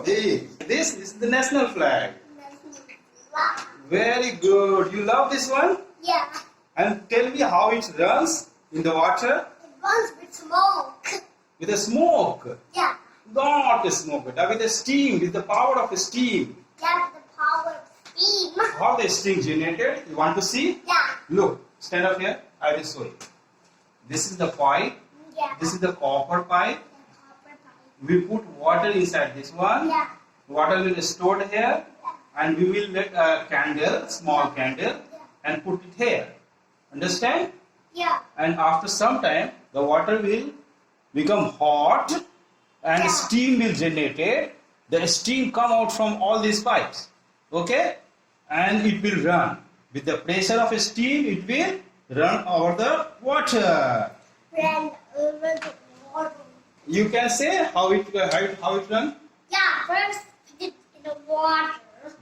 This is the national flag. Wow. Very good. You love this one? Yeah. And tell me how it runs in the water? It runs with smoke. With a smoke. Yeah. Not a smoke, but with a steam, with the power of a steam. Yeah, with the power of steam. How the steam generated? You want to see? Yeah. Look, stand up here. I will show you. This is the pipe. Yeah. This is the copper pipe. The copper pipe. We put water inside this one. Yeah. Water will be stored here, and we will let a candle, small candle, and put it here. Understand? Yeah. And after some time, the water will become hot, and Yeah. steam will generate. The steam come out from all these pipes. Okay? And it will run. With the pressure of steam, it will run over the water. Ran over the water. You can say how it run? Yeah, first put it in the water.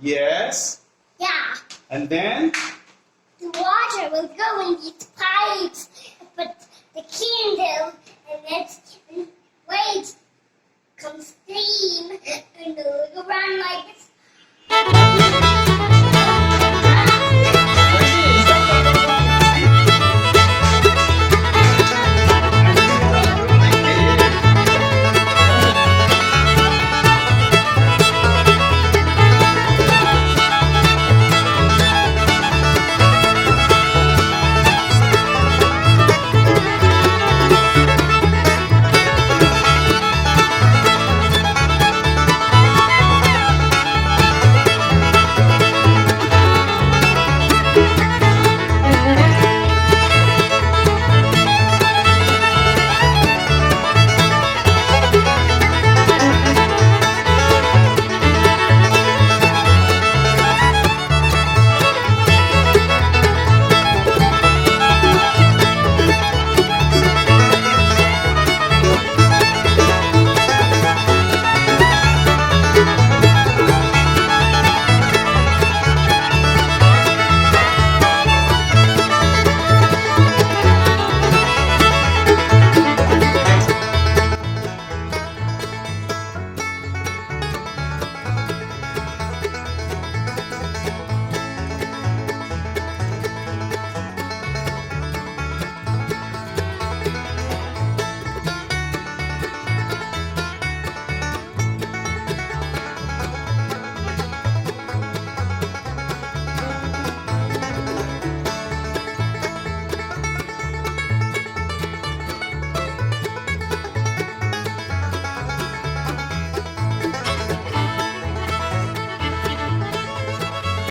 Yes. Yeah. And then The water will go in these pipes, but the candle, and then wait, comes steam, and it will run like